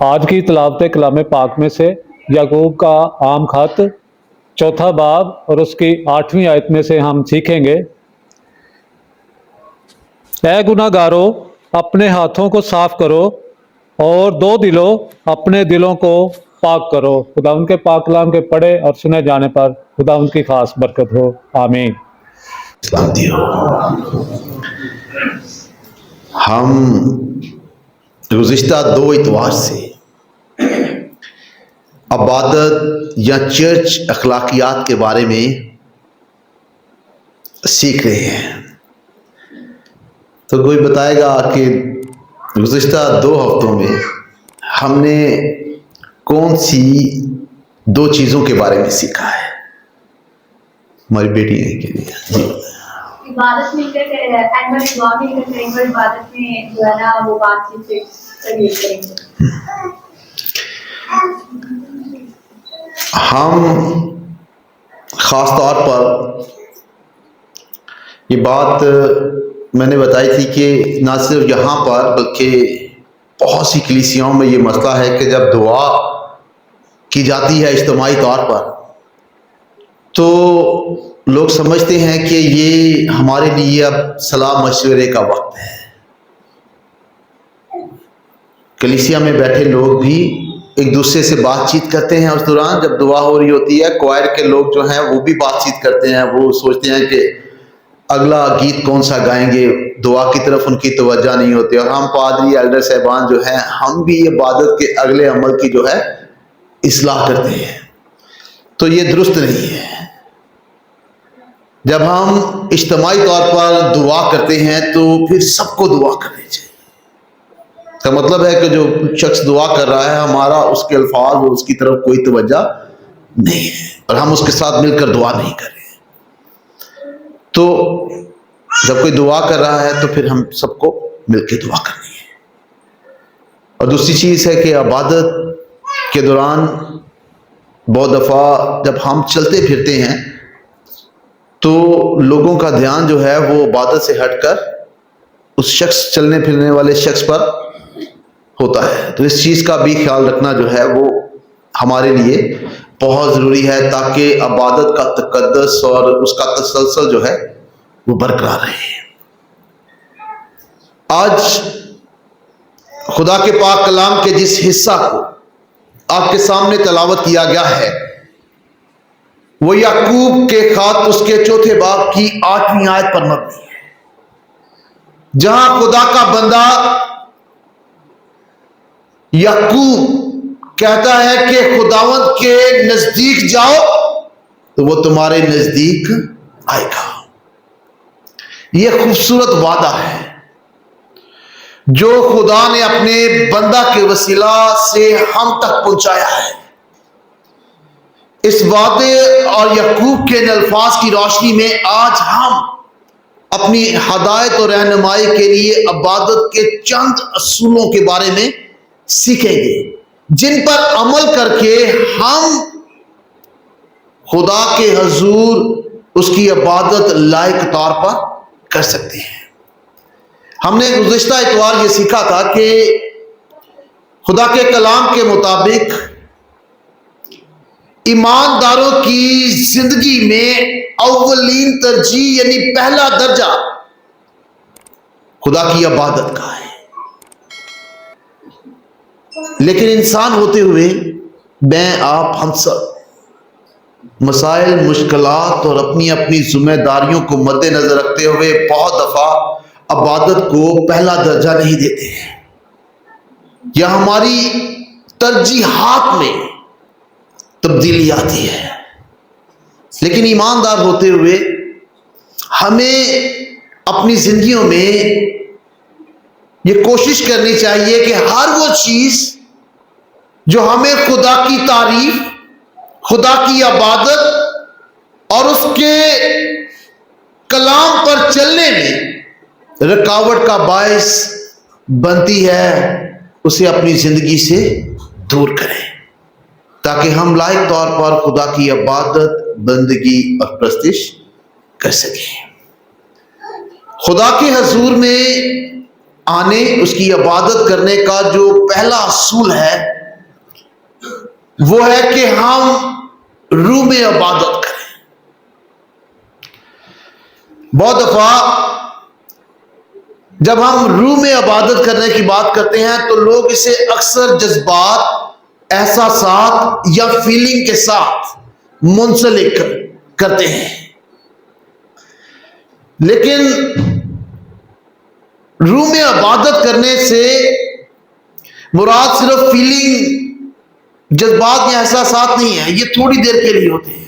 آج کی تلاوت کلام پاک میں سے یعقوب کا عام خط چوتھا باب اور اس کی 8ویں آیت میں سے ہم سیکھیں گے، اے گناہ گارو اپنے ہاتھوں کو صاف کرو اور دو دلوں اپنے دلوں کو پاک کرو۔ خدا ان کے پاک کلام کے پڑھے اور سنے جانے پر خدا ان کی خاص برکت ہو، آمین۔ سلامتی ہو۔ ہم گزشتہ 2 اتوار سے عبادت یا چرچ اخلاقیات کے بارے میں سیکھ رہے ہیں۔ تو کوئی بتائے گا کہ گزشتہ 2 ہفتوں میں ہم نے کون سی 2 چیزوں کے بارے میں سیکھا ہے؟ ہماری بیٹی ہے کہ جی عبادت مل کر اینول دعا مل کر کریں گے، عبادت میں جو ہے نا وہ بات چیت سے کریں گے۔ ہم خاص طور پر یہ بات میں نے بتائی تھی کہ نہ صرف یہاں پر بلکہ بہت سی کلیسیاؤں میں یہ مسئلہ ہے کہ جب دعا کی جاتی ہے اجتماعی طور پر تو لوگ سمجھتے ہیں کہ یہ ہمارے لیے اب صلاح مشورے کا وقت ہے۔ کلیسیا میں بیٹھے لوگ بھی ایک دوسرے سے بات چیت کرتے ہیں اس دوران جب دعا ہو رہی ہوتی ہے۔ کوائر کے لوگ جو ہیں وہ بھی بات چیت کرتے ہیں، وہ سوچتے ہیں کہ اگلا گیت کون سا گائیں گے، دعا کی طرف ان کی توجہ نہیں ہوتی۔ اور ہم پادری ایلڈر صاحبان جو ہیں ہم بھی عبادت کے اگلے عمل کی جو ہے اصلاح کرتے ہیں، تو یہ درست نہیں ہے۔ جب ہم اجتماعی طور پر دعا کرتے ہیں تو پھر سب کو دعا کرنی چاہیے۔ کا مطلب ہے کہ جو شخص دعا کر رہا ہے ہمارا اس کے الفاظ اور اس کی طرف کوئی توجہ نہیں ہے اور ہم اس کے ساتھ مل کر دعا نہیں کر رہے۔ تو جب کوئی دعا کر رہا ہے تو پھر ہم سب کو مل کے دعا کرنی ہے۔ اور دوسری چیز ہے کہ عبادت کے دوران بہت دفعہ جب ہم چلتے پھرتے ہیں تو لوگوں کا دھیان جو ہے وہ عبادت سے ہٹ کر اس شخص چلنے پھرنے والے شخص پر ہوتا ہے۔ تو اس چیز کا بھی خیال رکھنا جو ہے وہ ہمارے لیے بہت ضروری ہے تاکہ عبادت کا تقدس اور اس کا تسلسل جو ہے وہ برقرار رہے۔ آج خدا کے پاک کلام کے جس حصہ کو آپ کے سامنے تلاوت کیا گیا ہے وہ یعقوب کے خط اس کے 4 باب کی 8ویں آیت پر مبنی ہے، جہاں خدا کا بندہ یعقوب کہتا ہے کہ خداوند کے نزدیک جاؤ تو وہ تمہارے نزدیک آئے گا۔ یہ خوبصورت وعدہ ہے جو خدا نے اپنے بندہ کے وسیلہ سے ہم تک پہنچایا ہے۔ اس وعدے اور یعقوب کے الفاظ کی روشنی میں آج ہم اپنی ہدایت اور رہنمائی کے لیے عبادت کے چند اصولوں کے بارے میں سیکھیں گے جن پر عمل کر کے ہم خدا کے حضور اس کی عبادت لائق طور پر کر سکتے ہیں۔ ہم نے گزشتہ اتوار یہ سیکھا تھا کہ خدا کے کلام کے مطابق ایمانداروں کی زندگی میں اولین ترجیح یعنی پہلا درجہ خدا کی عبادت کا ہے، لیکن انسان ہوتے ہوئے میں آپ ہم سب مسائل، مشکلات اور اپنی اپنی ذمہ داریوں کو مد نظر رکھتے ہوئے بہت دفعہ عبادت کو پہلا درجہ نہیں دیتے ہیں یا ہماری ترجیحات میں تبدیلی آتی ہے۔ لیکن ایماندار ہوتے ہوئے ہمیں اپنی زندگیوں میں یہ کوشش کرنی چاہیے کہ ہر وہ چیز جو ہمیں خدا کی تعریف، خدا کی عبادت اور اس کے کلام پر چلنے میں رکاوٹ کا باعث بنتی ہے اسے اپنی زندگی سے دور کریں تاکہ ہم لائق طور پر خدا کی عبادت، بندگی اور پرستش کر سکیں۔ خدا کے حضور میں آنے, اس کی عبادت کرنے کا جو پہلا اصول ہے وہ ہے کہ ہم روح میں عبادت کریں. بہت دفعہ جب ہم روح میں عبادت کرنے کی بات کرتے ہیں تو لوگ اسے اکثر جذبات, احساسات یا فیلنگ کے ساتھ منسلک کرتے ہیں, لیکن روح میں عبادت کرنے سے مراد صرف فیلنگ, جذبات یا احساسات نہیں ہے, یہ تھوڑی دیر کے لیے ہوتے ہیں.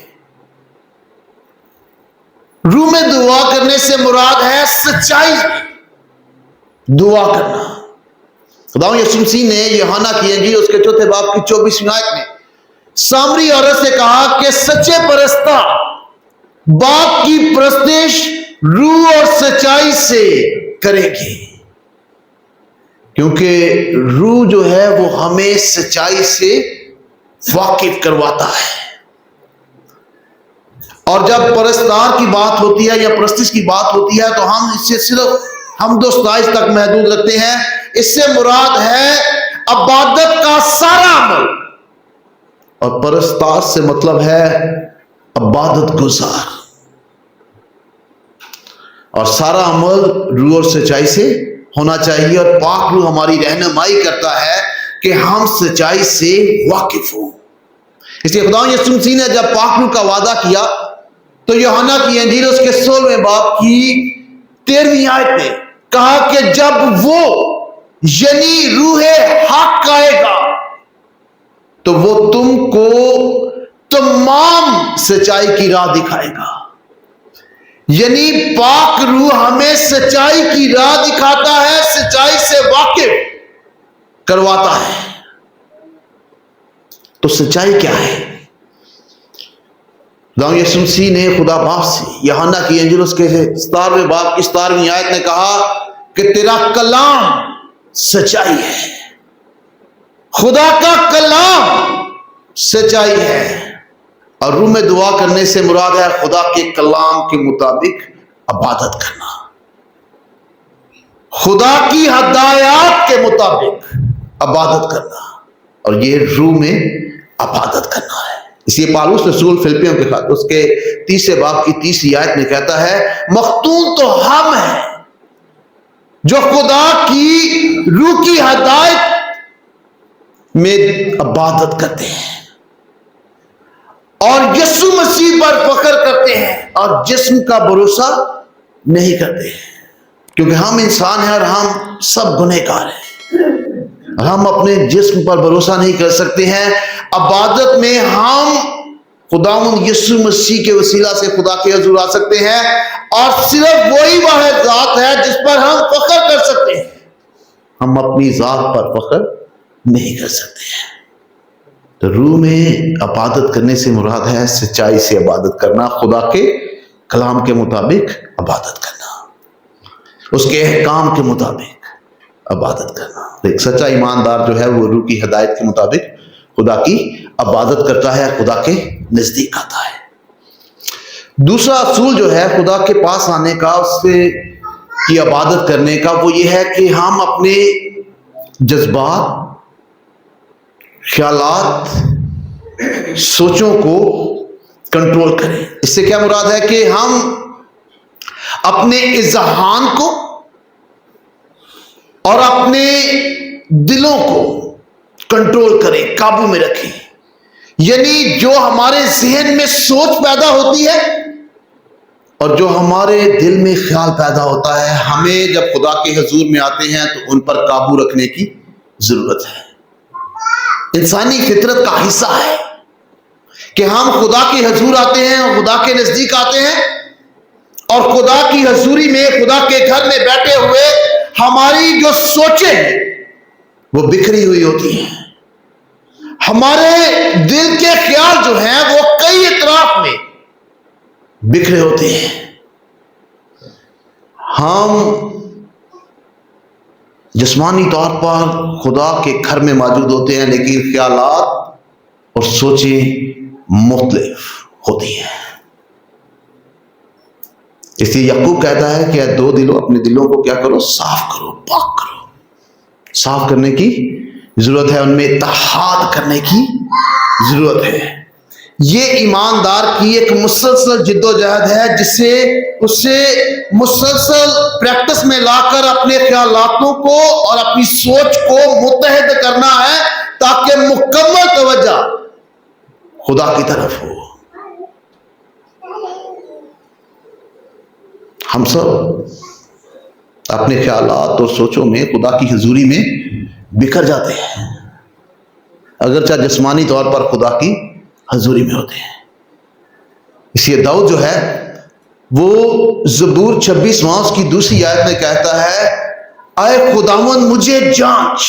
روح میں دعا کرنے سے مراد ہے سچائی دعا کرنا. خداوند یسوع مسیح نے یوحنا کی انجیل اس کے 4 باب کی 24ویں آیت میں سامری عورت سے کہا کہ سچے پرستار باپ کی پرستش روح اور سچائی سے کریں گے, کیونکہ روح جو ہے وہ ہمیں سچائی سے واقف کرواتا ہے. اور جب پرستار کی بات ہوتی ہے یا پرستش کی بات ہوتی ہے تو ہم اس سے صرف حمد و ستائش تک محدود رکھتے ہیں. اس سے مراد ہے عبادت کا سارا عمل, اور پرستار سے مطلب ہے عبادت گزار, اور سارا عمل روح اور سچائی سے ہونا چاہیے. اور پاک روح ہماری رہنمائی کرتا ہے کہ ہم سچائی سے واقف ہوں. اس لیے خداوند یسوع مسیح نے جب پاک روح کا وعدہ کیا تو یوحنا کی انجیل اس کے 16ویں باب کی 13ویں آیت میں کہا کہ جب وہ یعنی روح حق آئے گا تو وہ تم کو تمام سچائی کی راہ دکھائے گا. یعنی پاک روح ہمیں سچائی کی راہ دکھاتا ہے, سچائی سے واقف کرواتا ہے. تو سچائی کیا ہے؟ خداوند یسوع مسیح نے خدا باپ سے یوحنا کی انجیل اس کے 17ویں باب کی 17ویں آیت میں کہا کہ تیرا کلام سچائی ہے. خدا کا کلام سچائی ہے. اور روح میں دعا کرنے سے مراد ہے خدا کے کلام کے مطابق عبادت کرنا, خدا کی ہدایات کے مطابق عبادت کرنا, اور یہ روح میں عبادت کرنا ہے. اس لیے پالوس رسول فلپیوں کے خط اس کے 30 باب کی 30 آیت میں کہتا ہے مختون تو ہم ہیں جو خدا کی روح کی ہدایت میں عبادت کرتے ہیں اور یسوع مسیح پر فخر کرتے ہیں اور جسم کا بھروسہ نہیں کرتے ہیں, کیونکہ ہم انسان ہیں اور ہم سب گنہگار ہیں. ہم اپنے جسم پر بھروسہ نہیں کر سکتے ہیں. عبادت میں ہم خداوند یسوع مسیح کے وسیلہ سے خدا کے حضور آ سکتے ہیں, اور صرف وہی واحد ذات ہے جس پر ہم فخر کر سکتے ہیں. ہم اپنی ذات پر فخر نہیں کر سکتے ہیں. تو روح میں عبادت کرنے سے مراد ہے سچائی سے عبادت کرنا, خدا کے کلام کے مطابق عبادت کرنا, اس کے احکام کے مطابق عبادت کرنا. ایک سچا ایماندار جو ہے وہ روح کی ہدایت کے مطابق خدا کی عبادت کرتا ہے, خدا کے نزدیک آتا ہے. دوسرا اصول جو ہے خدا کے پاس آنے کا, اس سے کی عبادت کرنے کا, وہ یہ ہے کہ ہم اپنے جذبات, خیالات, سوچوں کو کنٹرول کریں. اس سے کیا مراد ہے کہ ہم اپنے اذہان کو اور اپنے دلوں کو کنٹرول کریں, قابو میں رکھیں. یعنی جو ہمارے ذہن میں سوچ پیدا ہوتی ہے اور جو ہمارے دل میں خیال پیدا ہوتا ہے, ہمیں جب خدا کے حضور میں آتے ہیں تو ان پر قابو رکھنے کی ضرورت ہے. انسانی فطرت کا حصہ ہے کہ ہم خدا کے حضور آتے ہیں, خدا کے نزدیک آتے ہیں, اور خدا کی حضوری میں, خدا کے گھر میں بیٹھے ہوئے ہماری جو سوچیں ہیں وہ بکھری ہوئی ہوتی ہیں. ہمارے دل کے خیال جو ہیں وہ کئی اطراف میں بکھرے ہوتے ہیں. ہم جسمانی طور پر خدا کے گھر میں موجود ہوتے ہیں, لیکن خیالات اور سوچیں مختلف ہوتی ہیں. اس لیے یعقوب کہتا ہے کہ دو دلوں اپنے دلوں کو کیا کرو؟ صاف کرو، پاک کرو۔ صاف کرنے کی ضرورت ہے، ان میں اتحاد کرنے کی ضرورت ہے۔ یہ ایماندار کی ایک مسلسل جد و جہد ہے، اسے مسلسل پریکٹس میں لا کر اپنے خیالاتوں کو اور اپنی سوچ کو متحد کرنا ہے، تاکہ مکمل توجہ خدا کی طرف ہو۔ ہم سب اپنے خیالات اور سوچوں میں خدا کی حضوری میں بکھر جاتے ہیں، اگرچہ جسمانی طور پر خدا کی حضوری میں ہوتے ہیں۔ اس لیے داؤد جو ہے وہ زبور 26واں اس کی دوسری آیت میں کہتا ہے، اے خداوند مجھے جانچ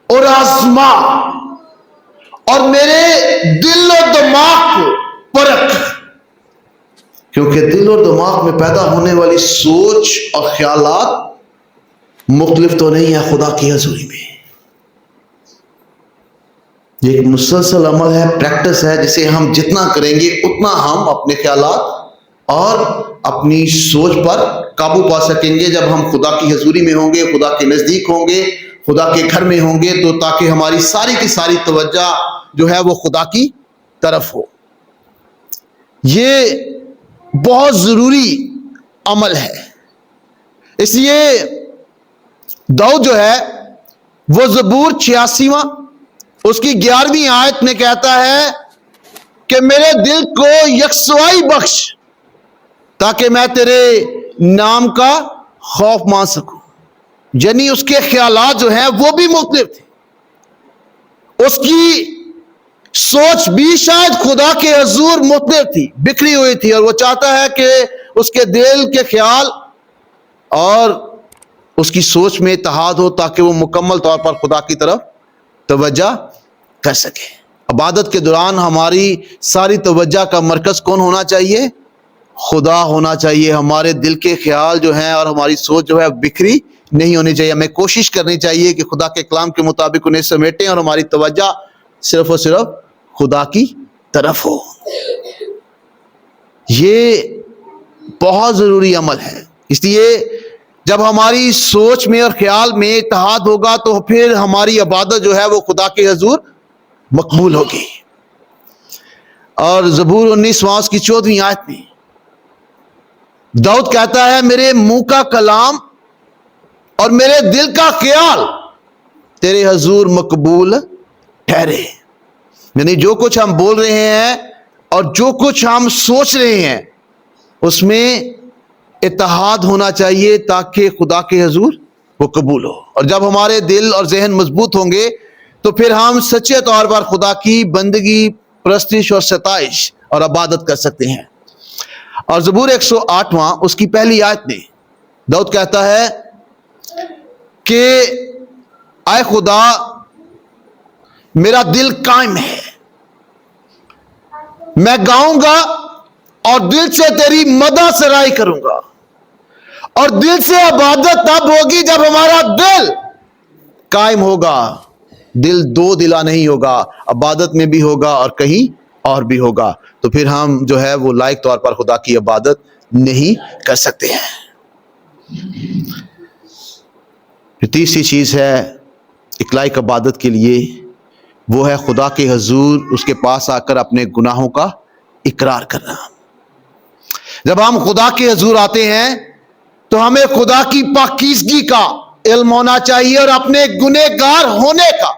اور آزما اور میرے دل و دماغ کو پرکھ، کیونکہ دل اور دماغ میں پیدا ہونے والی سوچ اور خیالات مختلف تو نہیں ہے خدا کی حضوری میں۔ یہ ایک مسلسل عمل ہے، پریکٹس ہے، جسے ہم جتنا کریں گے اتنا ہم اپنے خیالات اور اپنی سوچ پر قابو پا سکیں گے۔ جب ہم خدا کی حضوری میں ہوں گے، خدا کے نزدیک ہوں گے، خدا کے گھر میں ہوں گے، تو تاکہ ہماری ساری کی ساری توجہ جو ہے وہ خدا کی طرف ہو۔ یہ بہت ضروری عمل ہے۔ اس لیے داؤد جو ہے وہ زبور 86واں اس کی 11ویں آیت میں کہتا ہے کہ میرے دل کو یکسوائی بخش تاکہ میں تیرے نام کا خوف مان سکوں۔ یعنی اس کے خیالات جو ہیں وہ بھی مختلف تھے، اس کی سوچ بھی شاید خدا کے حضور مختلف تھی، بکھری ہوئی تھی، اور وہ چاہتا ہے کہ اس کے دل کے خیال اور اس کی سوچ میں اتحاد ہو، تاکہ وہ مکمل طور پر خدا کی طرف توجہ کر سکے۔ عبادت کے دوران ہماری ساری توجہ کا مرکز کون ہونا چاہیے؟ خدا ہونا چاہیے۔ ہمارے دل کے خیال جو ہیں اور ہماری سوچ جو ہے بکھری نہیں ہونی چاہیے۔ ہمیں کوشش کرنی چاہیے کہ خدا کے کلام کے مطابق انہیں سمیٹیں اور ہماری توجہ صرف اور صرف خدا کی طرف ہو۔ یہ بہت ضروری عمل ہے۔ اس لیے جب ہماری سوچ میں اور خیال میں اتحاد ہوگا تو پھر ہماری عبادت جو ہے وہ خدا کے حضور مقبول ہوگی۔ اور زبور 19واں اس کی 14ویں آیت میں داؤد کہتا ہے، میرے منہ کا کلام اور میرے دل کا خیال تیرے حضور مقبول ٹھہرے۔ یعنی جو کچھ ہم بول رہے ہیں اور جو کچھ ہم سوچ رہے ہیں اس میں اتحاد ہونا چاہیے، تاکہ خدا کے حضور وہ قبول ہو۔ اور جب ہمارے دل اور ذہن مضبوط ہوں گے تو پھر ہم سچے طور پر خدا کی بندگی، پرستش اور ستائش اور عبادت کر سکتے ہیں۔ اور زبور 108واں اس کی پہلی آیت میں داؤد کہتا ہے کہ اے خدا میرا دل قائم ہے، میں گاؤں گا اور دل سے تیری مدح سرائی کروں گا۔ اور دل سے عبادت تب ہوگی جب ہمارا دل قائم ہوگا، دل دو دلا نہیں ہوگا، عبادت میں بھی ہوگا اور کہیں اور بھی ہوگا، تو پھر ہم جو ہے وہ لائق طور پر خدا کی عبادت نہیں کر سکتے ہیں۔ تیسری چیز ہے ایک لائق عبادت کے لیے، وہ ہے خدا کے حضور اس کے پاس آ کر اپنے گناہوں کا اقرار کرنا۔ جب ہم خدا کے حضور آتے ہیں تو ہمیں خدا کی پاکیزگی کا علم ہونا چاہیے اور اپنے گنہگار ہونے کا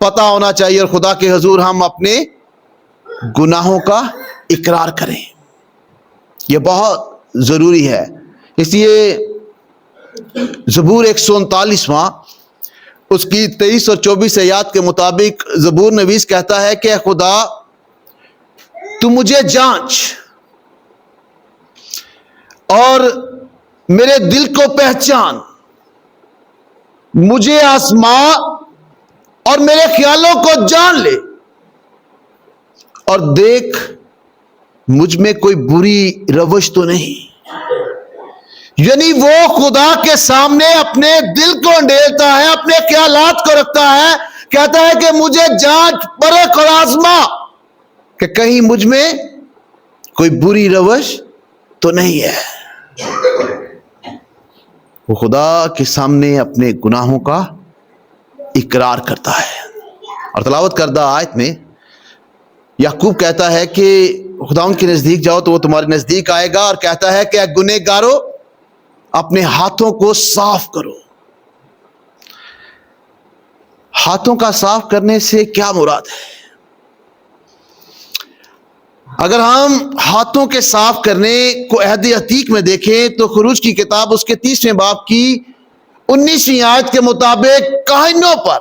پتہ ہونا چاہیے، اور خدا کے حضور ہم اپنے گناہوں کا اقرار کریں۔ یہ بہت ضروری ہے۔ اس لیے زبور 139واں اس کی 23 اور 24 آیات کے مطابق زبور نویس کہتا ہے کہ اے خدا تو مجھے جانچ اور میرے دل کو پہچان، مجھے آزما اور میرے خیالوں کو جان لے، اور دیکھ مجھ میں کوئی بری روش تو نہیں۔ یعنی وہ خدا کے سامنے اپنے دل کو انڈیلتا ہے، اپنے خیالات کو رکھتا ہے، کہتا ہے کہ مجھے جانچ پرکھ اور آزما کہ کہیں مجھ میں کوئی بری روش تو نہیں ہے۔ وہ خدا کے سامنے اپنے گناہوں کا اقرار کرتا ہے. اور تلاوت کردہ آیت میں یعقوب کہتا ہے کہ خداوند کے نزدیک جاؤ تو وہ تمہارے نزدیک آئے گا، اور کہتا ہے کہ اے گنہگارو اپنے ہاتھوں کو صاف کرو. ہاتھوں کا صاف کرنے سے کیا مراد ہے؟ اگر ہم ہاتھوں کے صاف کرنے کو عہد عتیق میں دیکھیں تو خروج کی کتاب اس کے 30ویں باب کی 19ویں آیت کے مطابق کاہنوں پر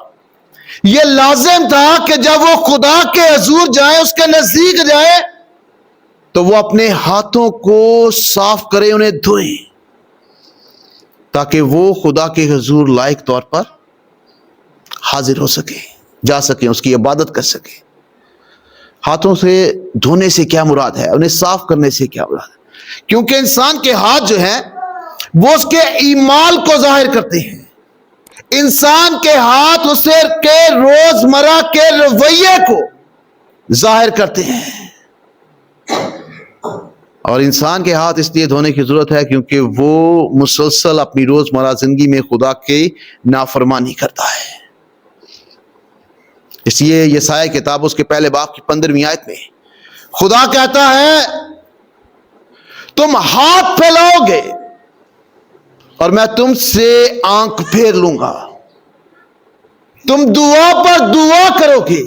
یہ لازم تھا کہ جب وہ خدا کے حضور جائیں، اس کے نزدیک جائیں، تو وہ اپنے ہاتھوں کو صاف کریں، انہیں دھوئیں، تاکہ وہ خدا کے حضور لائق طور پر حاضر ہو سکے، جا سکیں، اس کی عبادت کر سکیں. ہاتھوں سے دھونے سے کیا مراد ہے؟ انہیں صاف کرنے سے کیا مراد ہے؟ کیونکہ انسان کے ہاتھ جو ہیں وہ اس کے اعمال کو ظاہر کرتے ہیں. انسان کے ہاتھ اسے کے روزمرہ کے رویے کو ظاہر کرتے ہیں. اور انسان کے ہاتھ اس لیے دھونے کی ضرورت ہے کیونکہ وہ مسلسل اپنی روزمرہ زندگی میں خدا کی نافرمانی کرتا ہے. اس لیے یسایا کتاب اس کے پہلے باب کی 15ویں آیت میں خدا کہتا ہے تم ہاتھ پھیلاؤ گے اور میں تم سے آنکھ پھیر لوں گا. تم دعا پر دعا کرو گے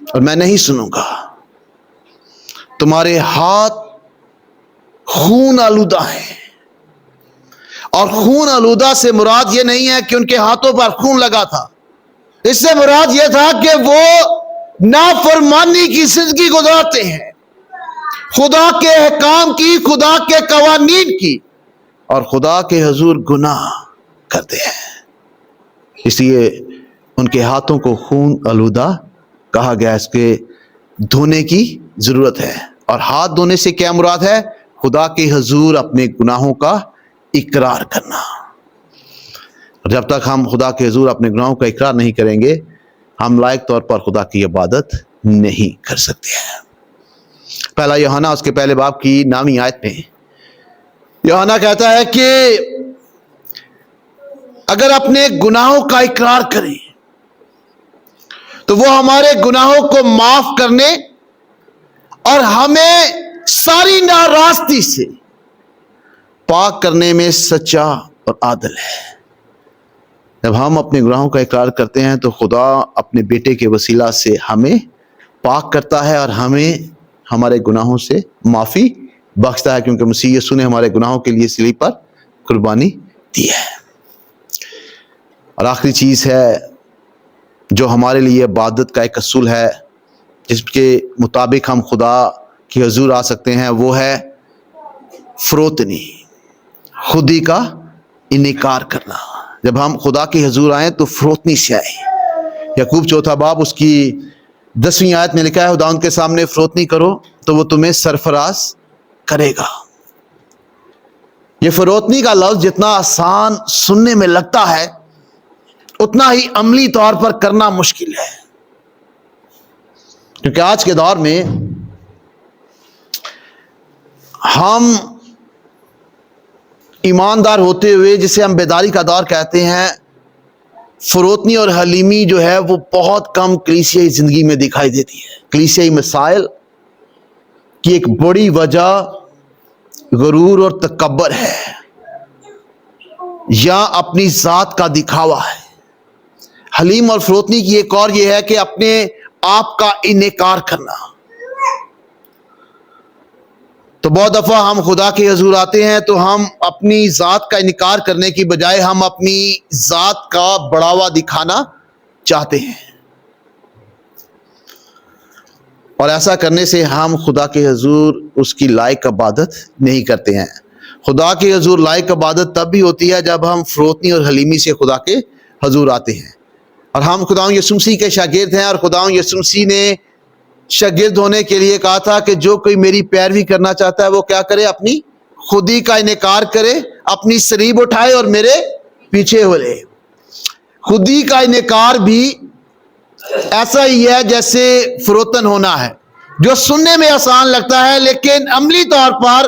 اور میں نہیں سنوں گا. تمہارے ہاتھ خون آلودہ ہیں. اور خون آلودہ سے مراد یہ نہیں ہے کہ ان کے ہاتھوں پر خون لگا تھا. اس سے مراد یہ تھا کہ وہ نافرمانی کی زندگی گزارتے ہیں، خدا کے احکام کی، خدا کے قوانین کی، اور خدا کے حضور گناہ کرتے ہیں. اس لیے ان کے ہاتھوں کو خون آلودہ کہا گیا. اس کے دھونے کی ضرورت ہے. اور ہاتھ دھونے سے کیا مراد ہے؟ خدا کے حضور اپنے گناہوں کا اقرار کرنا. جب تک ہم خدا کے حضور اپنے گناہوں کا اقرار نہیں کریں گے، ہم لائق طور پر خدا کی عبادت نہیں کر سکتے ہیں. پہلا یوحنا اس کے پہلے باب کی 9ویں آیت میں یوحنا کہتا ہے کہ اگر اپنے گناہوں کا اقرار کریں تو وہ ہمارے گناہوں کو معاف کرنے اور ہمیں ساری ناراستی سے پاک کرنے میں سچا اور عادل ہے. جب ہم اپنے گناہوں کا اقرار کرتے ہیں تو خدا اپنے بیٹے کے وسیلہ سے ہمیں پاک کرتا ہے اور ہمیں ہمارے گناہوں سے معافی بخشتا ہے، کیونکہ مسیح یسوع نے ہمارے گناہوں کے لیے صلیب پر قربانی دی ہے. اور آخری چیز ہے جو ہمارے لیے عبادت کا ایک اصول ہے، جس کے مطابق ہم خدا کے حضور آ سکتے ہیں، وہ ہے فروتنی، خودی کا انکار کرنا. جب ہم خدا کے حضور آئیں تو فروتنی سے آئیں. یعقوب 4 باب اس کی 10ویں آیت میں لکھا ہے خداوند کے سامنے فروتنی کرو تو وہ تمہیں سرفراز کرے گا. یہ فروتنی کا لفظ جتنا آسان سننے میں لگتا ہے اتنا ہی عملی طور پر کرنا مشکل ہے. کیونکہ آج کے دور میں ہم ایماندار ہوتے ہوئے، جسے ہم بیداری کا دور کہتے ہیں، فروتنی اور حلیمی جو ہے وہ بہت کم کلیسیائی زندگی میں دکھائی دیتی ہے. کلیسیائی مسائل کی ایک بڑی وجہ غرور اور تکبر ہے، یا اپنی ذات کا دکھاوا ہے. حلیم اور فروتنی کی ایک اور یہ ہے کہ اپنے آپ کا انکار کرنا. تو بہت دفعہ ہم خدا کے حضور آتے ہیں تو ہم اپنی ذات کا انکار کرنے کی بجائے ہم اپنی ذات کا بڑھاوا دکھانا چاہتے ہیں، اور ایسا کرنے سے ہم خدا کے حضور اس کی لائق عبادت نہیں کرتے ہیں. خدا کے حضور لائق عبادت تب بھی ہوتی ہے جب ہم فروتنی اور حلیمی سے خدا کے حضور آتے ہیں. اور ہم خداوند یسوع مسیح کے شاگرد ہیں، اور خداوند یسوع مسیح نے شاگرد ہونے کے لیے کہا تھا کہ جو کوئی میری پیروی کرنا چاہتا ہے وہ کیا کرے؟ اپنی خودی کا انکار کرے، اپنی صلیب اٹھائے اور میرے پیچھے ہو لے. خودی کا انکار بھی ایسا ہی ہے جیسے فروتن ہونا ہے، جو سننے میں آسان لگتا ہے لیکن عملی طور پر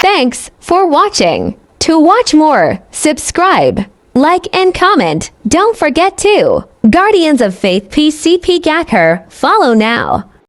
Thanks for watching. To watch more, subscribe, like and comment. Don't forget to Guardians of Faith PCP Gacker. Follow now.